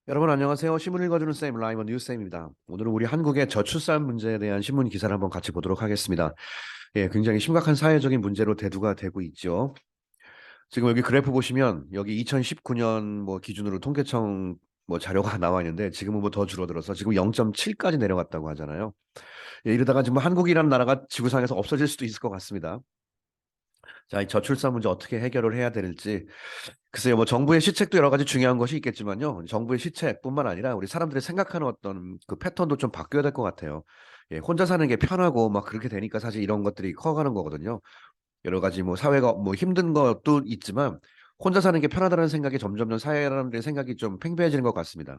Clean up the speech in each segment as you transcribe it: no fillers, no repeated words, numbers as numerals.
여러분 안녕하세요. 신문 읽어주는 쌤 라이먼 뉴쌤입니다. 오늘은 우리 한국의 저출산 문제에 대한 신문 기사를 한번 같이 보도록 하겠습니다. 예, 굉장히 심각한 사회적인 문제로 대두가 되고 있죠. 지금 여기 그래프 보시면 여기 2019년 뭐 기준으로 통계청 뭐 자료가 나와 있는데 지금은 뭐 더 줄어들어서 지금 0.7까지 내려갔다고 하잖아요. 예, 이러다가 지금 한국이라는 나라가 지구상에서 없어질 수도 있을 것 같습니다. 자, 이 저출산 문제 어떻게 해결을 해야 될지 글쎄요, 뭐 정부의 시책도 여러 가지 중요한 것이 있겠지만요. 정부의 시책뿐만 아니라 우리 사람들이 생각하는 어떤 그 패턴도 좀 바뀌어야 될 것 같아요. 예, 혼자 사는 게 편하고 막 그렇게 되니까 사실 이런 것들이 커가는 거거든요. 여러 가지 뭐 사회가 뭐 힘든 것도 있지만 혼자 사는 게 편하다는 생각이 점점점 사람들의 생각이 좀 팽배해지는 것 같습니다.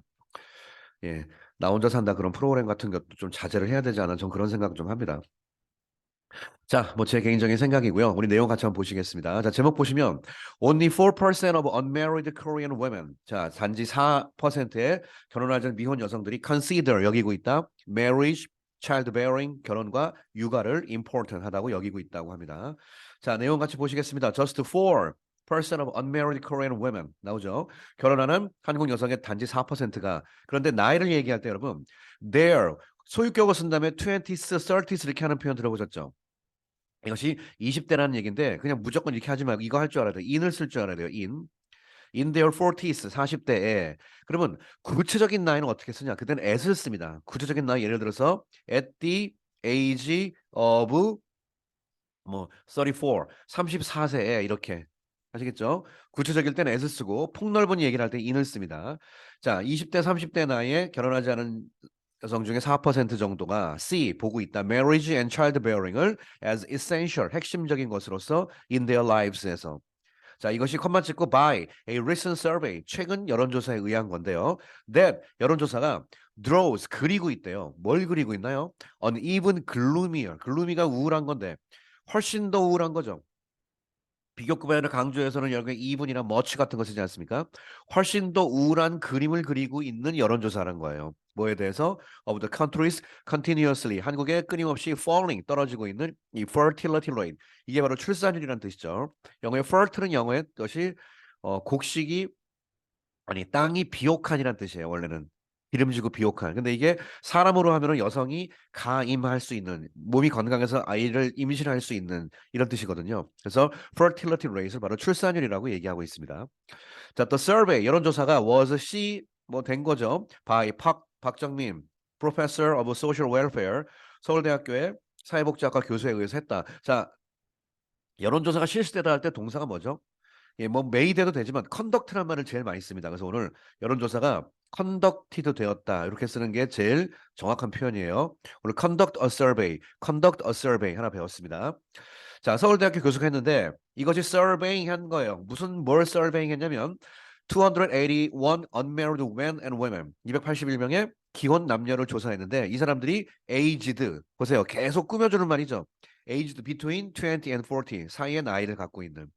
예, 나 혼자 산다 그런 프로그램 같은 것도 좀 자제를 해야 되지 않나 전 그런 생각 좀 합니다. 자, 뭐 제 개인적인 생각이고요. 우리 내용 같이 한번 보시겠습니다. 자, 제목 보시면 Only 4% of unmarried Korean women. 자, 단지 4%의 결혼하지 않은 미혼 여성들이 consider 여기고 있다. marriage, childbearing 결혼과 육아를 important 하다고 여기고 있다고 합니다. 자, 내용 같이 보시겠습니다. Just 4% of unmarried Korean women 나오죠. 결혼하는 한국 여성의 단지 4%가 그런데 나이를 얘기할 때 여러분 their 소유격을 쓴 다음에 20s, 30s 이렇게 하는 표현 들어보셨죠? 이것이 20대라는 얘기인데 그냥 무조건 이렇게 하지 말고 이거 할 줄 알아야 돼요. in을 쓸 줄 알아야 돼요. in their 40s 40대에 그러면 구체적인 나이는 어떻게 쓰냐? 그때는 at을 씁니다. 구체적인 나이 예를 들어서 at the age of 뭐 34, 34세에 이렇게 아시겠죠? 구체적일 때는 at을 쓰고 폭넓은 얘기를 할 때 in을 씁니다. 자, 20대 30대 나이에 결혼하지 않은 여성 중에 4% 정도가 C 보고 있다. Marriage and childbearing을 as essential 핵심적인 것으로서 in their lives에서 자 이것이 컴마 찍고 by a recent survey 최근 여론조사에 의한 건데요. That 여론조사가 draws 그리고 있대요. 뭘 그리고 있나요? Uneven gloomier gloomi가 우울한 건데 훨씬 더 우울한 거죠. 비교급의 강조에서는 여러분 even이나 much 같은 거 쓰지 않습니까? 훨씬 더 우울한 그림을 그리고 있는 여론조사라는 거예요. 뭐에 대해서? Of the countries continuously 한국에 끊임없이 falling 떨어지고 있는 이 fertility rate 이게 바로 출산율이라는 뜻이죠. 영어의 fert는 영어의 뜻이 곡식이 아니 땅이 비옥한이라는 뜻이에요. 원래는 기름지고 비옥한. 근데 이게 사람으로 하면은 여성이 가임할 수 있는 몸이 건강해서 아이를 임신할 수 있는 이런 뜻이거든요. 그래서 fertility rate를 바로 출산율이라고 얘기하고 있습니다. 자, 또 survey 여론조사가 was she 뭐 된 거죠. by 박정민 professor of social welfare 서울대학교의 사회복지학과 교수에 의해서 했다. 자, 여론조사가 실시되다 할 때 동사가 뭐죠? 예, 뭐 메이드도 되지만 컨덕트란 말을 제일 많이 씁니다. 그래서 오늘 여론조사가 컨덕티드 되었다 이렇게 쓰는 게 제일 정확한 표현이에요. 오늘 conduct a survey 하나 배웠습니다. 자, 서울대학교 교수가 했는데 이것이 surveying 한 거예요. 무슨 뭘 surveying 했냐면 281 unmarried men and women 281명의 기혼 남녀를 조사했는데 이 사람들이 aged 보세요. 계속 꾸며주는 말이죠. aged between 20 and 40 사이의 나이를 갖고 있는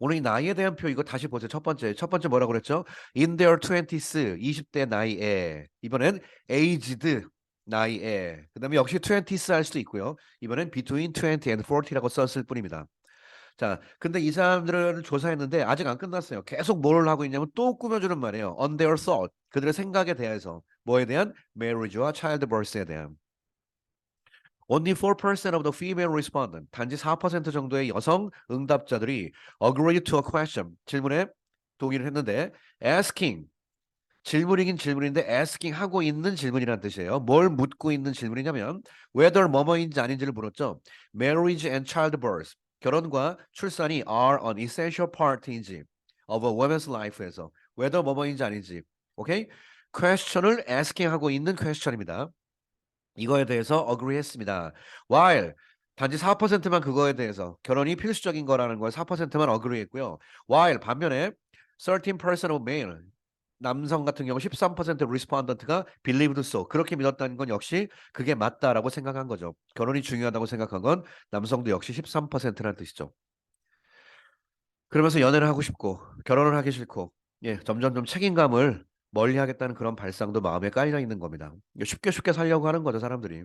오늘 이 나이에 대한 표 이거 다시 보세요. 첫 번째 뭐라고 그랬죠? In their 20s 20대 나이에 이번엔 aged 나이에 그다음에 역시 20s 할 수도 있고요. 이번엔 between 20 and 40라고 썼을 뿐입니다. 자, 근데 이 사람들을 조사했는데 아직 안 끝났어요. 계속 뭘 하고 있냐면 또 꾸며주는 말이에요. On their thought 그들의 생각에 대해서 뭐에 대한 marriage와 childbirth에 대한 Only 4% of the female respondent, 단지 4% 정도의 여성 응답자들이 agreed to a question, 질문에 동의를 했는데 asking, 질문이긴 질문인데 asking 하고 있는 질문이라는 뜻이에요. 뭘 묻고 있는 질문이냐면 whether 뭐뭐인지 아닌지를 물었죠. Marriage and childbirth, 결혼과 출산이 are an essential part인지 of a woman's life에서 whether 뭐뭐인지 아닌지, 오케이? question을 asking 하고 있는 question입니다. 이거에 대해서 agree 했습니다. while 단지 4%만 그거에 대해서 결혼이 필수적인 거라는 걸 4%만 agree 했고요. while 반면에 13% of male 남성 같은 경우 13% respondent가 believed so 그렇게 믿었다는 건 역시 그게 맞다라고 생각한 거죠. 결혼이 중요하다고 생각한 건 남성도 역시 13%라는 뜻이죠. 그러면서 연애를 하고 싶고 결혼을 하기 싫고 예, 점점 좀 책임감을 멀리하겠다는 그런 발상도 마음에 깔려 있는 겁니다. 쉽게 쉽게 살려고 하는 거죠, 사람들이.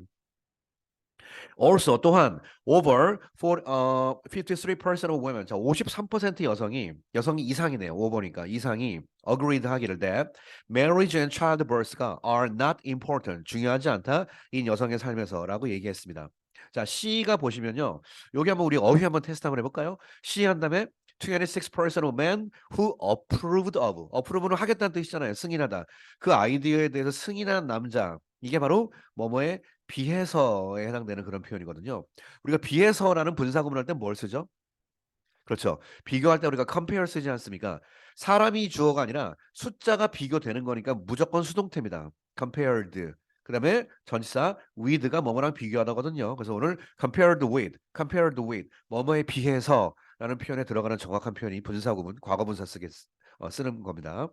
Also 또한 over 53% of women 자 53% 여성이 이상이네요. over니까 이상이 agreed 하기를 that marriage and childbirth가 are not important 중요하지 않다 이 여성의 삶에서라고 얘기했습니다. 자 C가 보시면요. 여기 한번 우리 어휘 한번 테스트 한번 해볼까요? C 한 다음에 26% of men who approved of approve는 하겠다는 뜻이잖아요. 승인하다. 그 아이디어에 대해서 승인한 남자 이게 바로 뭐뭐의 비해서에 해당되는 그런 표현이거든요. 우리가 비해서라는 분사구문을 할 때 뭘 쓰죠? 그렇죠. 비교할 때 우리가 compare 쓰지 않습니까? 사람이 주어가 아니라 숫자가 비교되는 거니까 무조건 수동태입니다. compared. 그다음에 전치사 with가 뭐뭐랑 비교하다거든요. 그래서 오늘 compared with 뭐뭐에 비해서라는 표현에 들어가는 정확한 표현이 분사구문, 과거분사 쓰는 겁니다.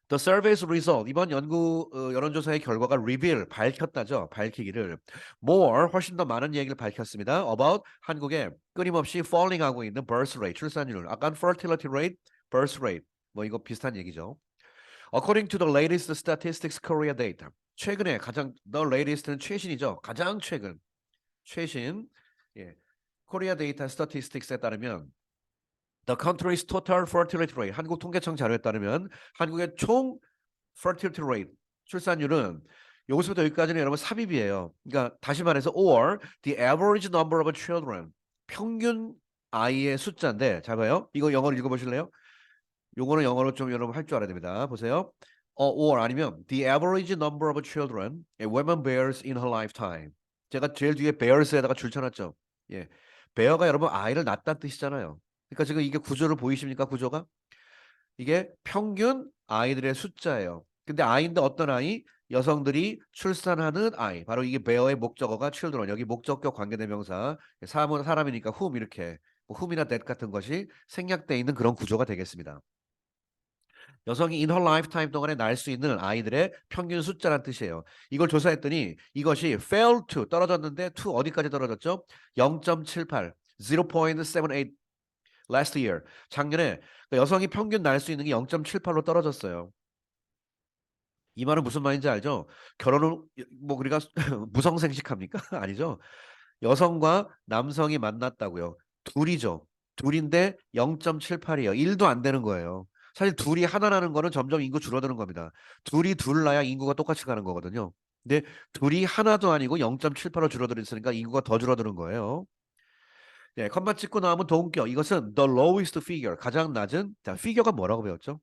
The survey's result 이번 연구 여론조사의 결과가 reveal 밝혔다죠. 밝히기를 more 훨씬 더 많은 얘기를 밝혔습니다. about 한국의 끊임없이 falling하고 있는 birth rate 출산율. 아까 fertility rate, birth rate 뭐 이거 비슷한 얘기죠. According to the latest statistics Korea data 최근에 가장 the latest는 최신이죠. 가장 최신 예. 코리아 데이터 스태티스틱스에 따르면 The country's total fertility rate 한국 통계청 자료에 따르면 한국의 총 fertility rate 출산율은 여기서부터 여기까지는 여러분 삽입이에요. 그러니까 다시 말해서 or the average number of children 평균 아이의 숫자인데 잘 봐요. 이거 영어로 읽어보실래요? 요거는 영어로 좀 여러분 할 줄 알아야 됩니다. 보세요. or 아니면 the average number of children a woman bears in her lifetime. 제가 제일 뒤에 bears에다가 줄 쳐놨죠. 예, bear가 여러분 아이를 낳다는 뜻이잖아요. 그러니까 지금 이게 구조를 보이십니까? 구조가 이게 평균 아이들의 숫자예요. 근데 아이인데 어떤 아이? 여성들이 출산하는 아이. 바로 이게 bear의 목적어가 children. 여기 목적격 관계대명사. 사람이니까 whom 이렇게 뭐 whom이나 that 같은 것이 생략되어 있는 그런 구조가 되겠습니다. 여성이 in her lifetime 동안에 낳을 수 있는 아이들의 평균 숫자란 뜻이에요. 이걸 조사했더니 이것이 fell to 떨어졌는데 to 어디까지 떨어졌죠? 0.78, 0.78 last year. 작년에 여성이 평균 낳을 수 있는 게 0.78로 떨어졌어요. 이 말은 무슨 말인지 알죠? 결혼을 뭐 우리가 무성생식합니까? 아니죠. 여성과 남성이 만났다고요. 둘이죠. 둘인데 0.78이에요. 1도 안 되는 거예요. 사실 둘이 하나라는 거는 점점 인구 줄어드는 겁니다. 둘이 둘 나야 인구가 똑같이 가는 거거든요. 근데 둘이 하나도 아니고 0.78로 줄어들었으니까 인구가 더 줄어드는 거예요. 네, 컴마 찍고 나오면 동격. 이것은 the lowest figure, 가장 낮은. 자, figure가 뭐라고 배웠죠?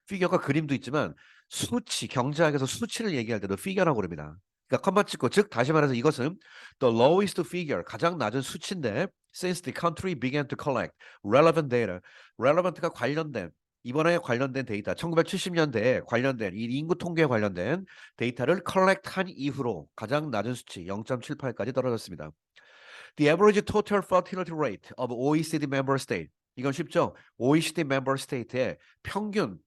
figure가 그림도 있지만 수치, 경제학에서 수치를 얘기할 때도 figure라고 그럽니다. 그러니까 컴마 찍고 즉 다시 말해서 이것은 the lowest figure, 가장 낮은 수치인데 since the country began to collect relevant data. relevant가 관련된 이번에 관련된 데이터, 1970년대에 관련된 이 인구 통계에 관련된 데이터를 컬렉트한 이후로 가장 낮은 수치 0.78까지 떨어졌습니다. The average total fertility rate of OECD member state. 이건 쉽죠? OECD member state의 평균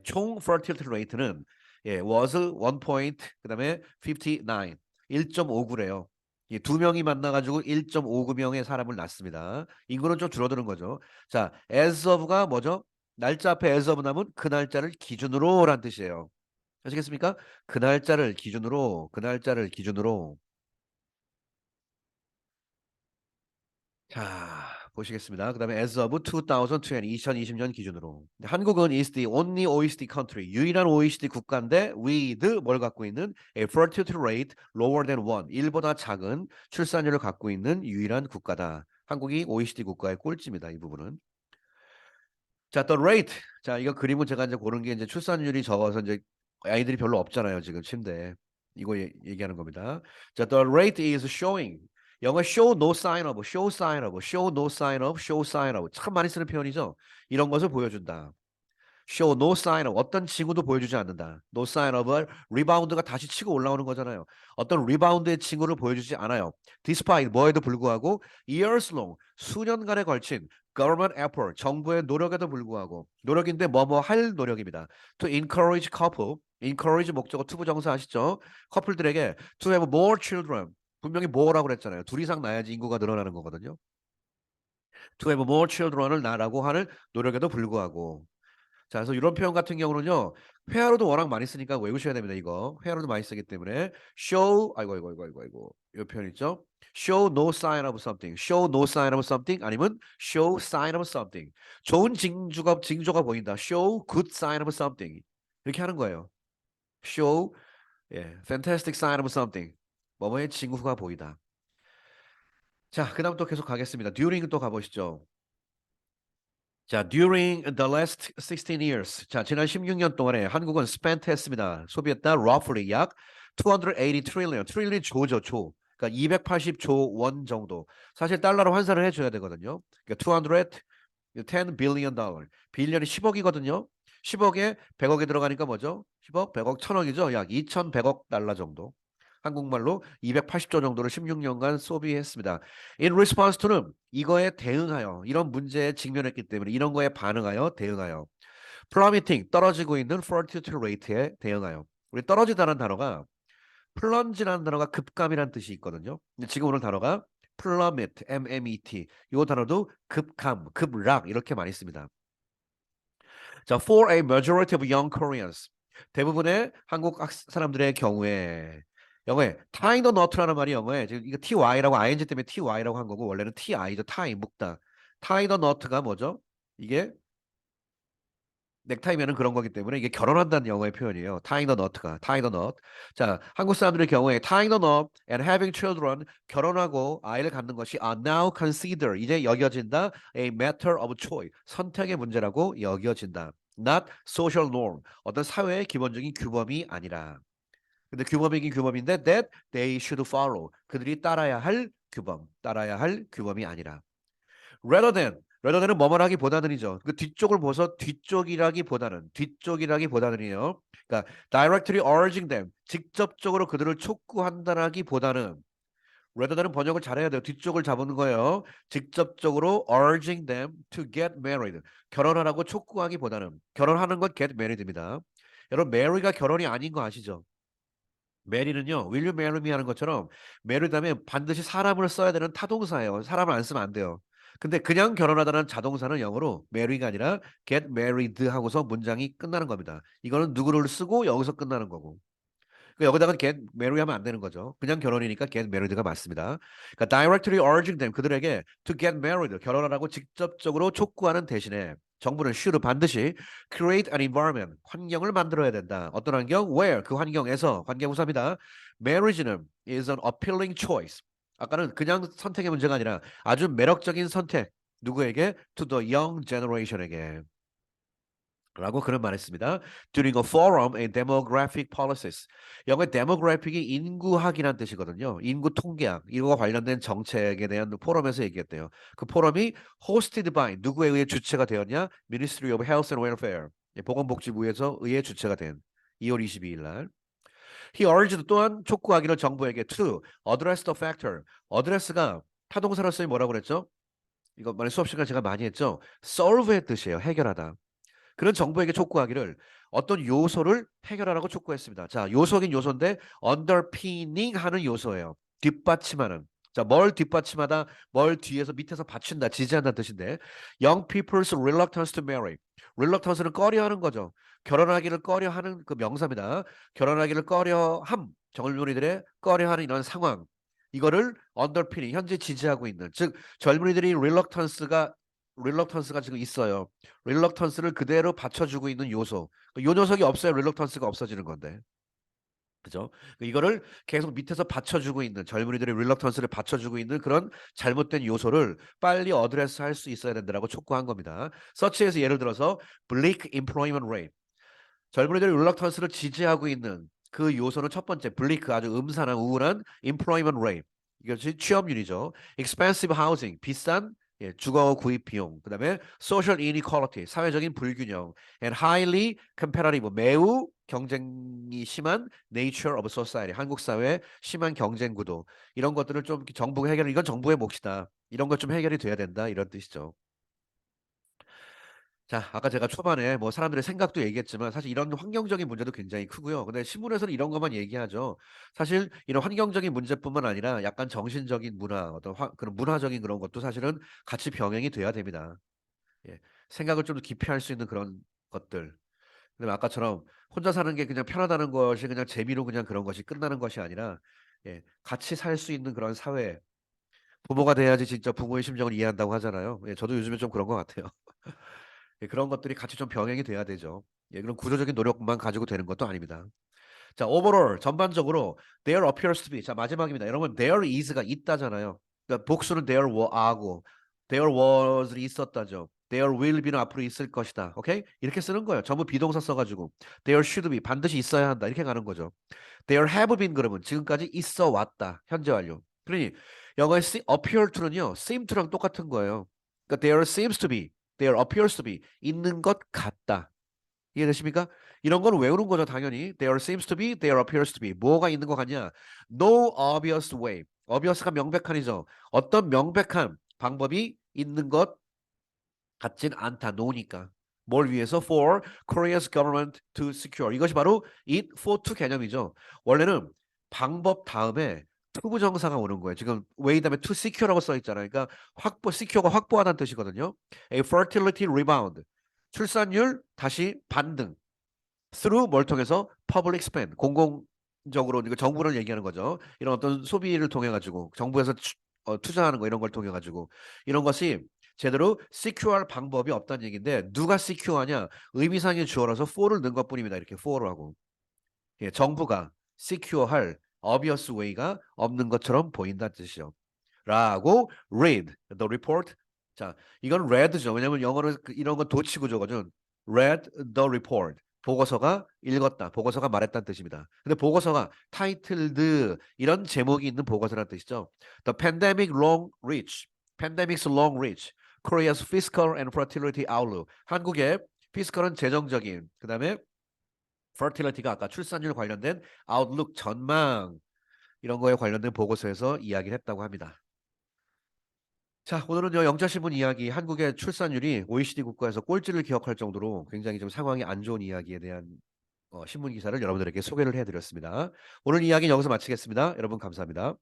총 fertility rate는 was 1 point 그다음에 59 1.59래요. 두 명이 만나가지고 1.59명의 사람을 낳습니다. 인구는 좀 줄어드는 거죠. 자, as of가 뭐죠? 날짜 앞에 as of 나면 그 날짜를 기준으로란 뜻이에요. 아시겠습니까? 그 날짜를 기준으로. 자, 보시겠습니다. 그 다음에 as of 2020, 2020년 기준으로. 한국은 is the only OECD country, 유일한 OECD 국가인데 with 뭘 갖고 있는 a fertility rate lower than 1, 1보다 작은 출산율을 갖고 있는 유일한 국가다. 한국이 OECD 국가의 꼴찌입니다. 이 부분은. 자, the rate. 자, 이거 그림은 제가 이제 고른 게 이제 출산율이 적어서 이제 아이들이 별로 없잖아요. 지금 침대에. 이거 얘기하는 겁니다. 자, the rate is showing. 영어 show no sign of, show sign of, show no sign of, show sign of. 참 많이 쓰는 표현이죠. 이런 것을 보여준다. show no sign of 어떤 징후도 보여주지 않는다. no sign of 리바운드가 다시 치고 올라오는 거잖아요. 어떤 리바운드의 징후를 보여주지 않아요. despite 뭐에도 불구하고 years long 수년간에 걸친 government effort 정부의 노력에도 불구하고 노력인데 뭐뭐 할 노력입니다. to encourage couple encourage 목적어 투부정사 아시죠? 커플들에게 to have more children 분명히 뭐라고 그랬잖아요. 둘 이상 낳아야지 인구가 늘어나는 거거든요. to have more children을 낳으라고 하는 노력에도 불구하고 자, 그래서 이런 표현 같은 경우는요, 회화로도 워낙 많이 쓰니까 외우셔야 됩니다. 이거 회화로도 많이 쓰기 때문에 show 아이고 이 표현 있죠? show no sign of something, show no sign of something 아니면 show sign of something. 좋은 징조가 보인다. show good sign of something 이렇게 하는 거예요. show fantastic sign of something. 뭐뭐의 징후가 보이다. 자, 그다음 또 계속 가겠습니다. during 또 가보시죠. 자, during the last 16 years. 자, 지난 16년 동안에 한국은 spent 했습니다. 소비했다. roughly 약 280 trillion. trillion 조죠, 조. 그러니까 280조 원 정도. 사실 달러로 환산을 해줘야 되거든요. 그러니까 210 billion dollar. 빌리언이 10억이거든요. 10억에 100억이 들어가니까 뭐죠? 10억, 100억, 1000억이죠. 약 2100억 달러 정도. 한국말로 280조 정도를 16년간 소비했습니다. In response to는 이거에 대응하여 이런 문제에 직면했기 때문에 이런 거에 반응하여 대응하여 plummeting 떨어지고 있는 fertility rate에 대응하여 우리 떨어지다는 단어가 plunge라는 단어가 급감이라는 뜻이 있거든요. 근데 지금 오늘 단어가 plummet, M-M-E-T 이 단어도 급감, 급락 이렇게 많이 씁니다. 자, for a majority of young Koreans 대부분의 한국 사람들의 경우에 영어에 tie the knot라는 말이 영어에 지금 이거 ty라고 ing 때문에 ty라고 한 거고 원래는 ti죠. tie 묶다. tie the knot가 뭐죠? 이게 넥타이면은 그런 거기 때문에 이게 결혼한다는 영어의 표현이에요. tying the knot가 tie the knot. 자, 한국 사람들의 경우에 tying the knot and having children 결혼하고 아이를 갖는 것이 are now considered 이제 여겨진다 a matter of choice 선택의 문제라고 여겨진다. Not social norm 어떤 사회의 기본적인 규범이 아니라. 근데 규범이긴 규범인데 that they should follow 그들이 따라야 할 규범이 아니라. rather than은 뭐뭐라기보다는이죠. 그 뒤쪽을 보서 뒤쪽이라기보다는이요. 그러니까 directly urging them 직접적으로 그들을 촉구한다라기보다는 rather than은 번역을 잘해야 돼요. 뒤쪽을 잡는 거예요. 직접적으로 urging them to get married 결혼하라고 촉구하기보다는 결혼하는 건 get married입니다. 여러분 marry가 결혼이 아닌 거 아시죠? marry는요, will you marry me 하는 것처럼 marry 다음에 반드시 사람을 써야 되는 타동사예요. 사람을 안 쓰면 안 돼요. 근데 그냥 결혼하다는 자동사는 영어로 marry가 아니라 get married 하고서 문장이 끝나는 겁니다. 이거는 누구를 쓰고 여기서 끝나는 거고. 그러니까 여기다가 get marry 하면 안 되는 거죠. 그냥 결혼이니까 get married가 맞습니다. 그러니까 directly urging them 그들에게 to get married 결혼하라고 직접적으로 촉구하는 대신에 정부는 should 반드시 create an environment 환경을 만들어야 된다. 어떤 환경? Where 그 환경에서 관계부사입니다. Marriage는 is an appealing choice. 아까는 그냥 선택의 문제가 아니라 아주 매력적인 선택. 누구에게? To the young generation에게. 라고 그런 말했습니다. During a forum in demographic policies. 영어의 demographic이 인구학이라는 뜻이거든요. 인구 통계학. 이거와 관련된 정책에 대한 포럼에서 얘기했대요. 그 포럼이 hosted by 누구에 의해 주최가 되었냐? Ministry of Health and Welfare. 보건복지부에서 의해 주최가 된 2월 22일 날. He urged 또한 촉구하기를 정부에게 to address the factor. address가 타동사로 쓰임 뭐라고 그랬죠? 이거 만약 수업 시간 제가 많이 했죠? solve의 뜻이에요. 해결하다. 그런 정부에게 촉구하기를 어떤 요소를 해결하라고 촉구했습니다. 자, 요소긴 요소인데 underpinning 하는 요소예요. 뒷받침하는. 자, 뭘 뒷받침하다, 뭘 뒤에서 밑에서 받친다, 지지한다는 뜻인데 young people's reluctance to marry. reluctance는 꺼려하는 거죠. 결혼하기를 꺼려하는 그 명사입니다. 결혼하기를 꺼려함, 젊은이들의 꺼려하는 이런 상황. 이거를 underpinning, 현재 지지하고 있는, 즉 젊은이들이 reluctance가 지금 있어요. 릴럭턴스를 그대로 받쳐주고 있는 요소. 요 녀석이 없어야 릴럭턴스가 없어지는 건데. 그죠? 이거를 계속 밑에서 받쳐주고 있는 젊은이들의 릴럭턴스를 받쳐주고 있는 그런 잘못된 요소를 빨리 어드레스 할 수 있어야 된다라고 촉구한 겁니다. 서치에서 예를 들어서 bleak employment rate. 젊은이들의 릴럭턴스를 지지하고 있는 그 요소는 첫 번째 bleak 아주 음산한 우울한 employment rate. 이것이 취업률이죠. expensive housing 비싼 주거 구입 비용, 그다음에 social inequality, 사회적인 불균형, and highly competitive, 매우 경쟁이 심한 nature of society, 한국 사회의 심한 경쟁 구도, 이런 것들을 좀 정부가 이건 정부의 몫이다. 이런 것 좀 해결이 돼야 된다. 이런 뜻이죠. 자, 아까 제가 초반에 뭐 사람들의 생각도 얘기했지만 사실 이런 환경적인 문제도 굉장히 크고요. 근데 신문에서는 이런 것만 얘기하죠. 사실 이런 환경적인 문제뿐만 아니라 약간 정신적인 문화, 그런 문화적인 그런 것도 사실은 같이 병행이 돼야 됩니다. 예. 생각을 좀 더 깊이 할 수 있는 그런 것들. 그다음에 아까처럼 혼자 사는 게 그냥 편하다는 것이 그냥 재미로 그냥 그런 것이 끝나는 것이 아니라 예, 같이 살 수 있는 그런 사회. 부모가 돼야지 진짜 부모의 심정을 이해한다고 하잖아요. 예, 저도 요즘에 좀 그런 것 같아요. 예, 그런 것들이 같이 좀 병행이 돼야 되죠. 예, 그런 구조적인 노력만 가지고 되는 것도 아닙니다. 자, overall 전반적으로 there appears to be. 자, 마지막입니다. 여러분 there is가 있다잖아요. 그러니까 복수는 there were하고 there was이 있었다죠. there will be는 앞으로 있을 것이다. 오케이? 이렇게 쓰는 거예요. 전부 비동사 써가지고 there should be 반드시 있어야 한다. 이렇게 가는 거죠. there have been 그러면 지금까지 있어 왔다. 현재 완료. 그러니 영어의 appear to는요. seem to랑 똑같은 거예요. 그러니까 there seems to be, there appears to be 있는 것 같다. 이해되십니까? 이런 건 외우는 거죠, 당연히. There seems to be, there appears to be. 뭐가 있는 것 같냐? No obvious way. obvious가 명백한이죠. 어떤 명백한 방법이 있는 것 같진 않다. no니까. 뭘 위해서? For Korea's government to secure. 이것이 바로 it for to 개념이죠. 원래는 방법 다음에 to 부정사가 오는 거예요. 지금 way 다음에 to secure라고 써 있잖아요. 그러니까 확보, secure가 확보하다는 뜻이거든요. A fertility rebound. 출산율 다시 반등. through 뭘 통해서 public spend 공공적으로 이거 정부를 얘기하는 거죠. 이런 어떤 소비를 통해 가지고 정부에서 투자하는 거 이런 걸 통해 가지고 이런 것이 제대로 secure할 방법이 없다는 얘기인데 누가 secure하냐? 의미상의 주어라서 for를 넣은 것뿐입니다. 이렇게 for를 하고 예, 정부가 secure할 obvious way가 없는 것처럼 보인다는 뜻이죠. 라고 read the report. 자, 이건 read죠. 왜냐면 영어로 이런 건 도치구조거든. read the report. 보고서가 읽었다. 보고서가 말했다는 뜻입니다. 근데 보고서가 titled 이런 제목이 있는 보고서라는 뜻이죠. The pandemic long reach. pandemic's long reach. Korea's fiscal and fertility outlook. 한국의 fiscal은 재정적인. 그다음에 fertility가 아까 출산율 관련된 outlook 전망 이런 거에 관련된 보고서에서 이야기를 했다고 합니다. 자, 오늘은요, 영자신문 이야기, 한국의 출산율이 OECD 국가에서 꼴찌를 기록할 정도로 굉장히 좀 상황이 안 좋은 이야기에 대한 신문 기사를 여러분들에게 소개를 해드렸습니다. 오늘 이야기는 여기서 마치겠습니다. 여러분 감사합니다.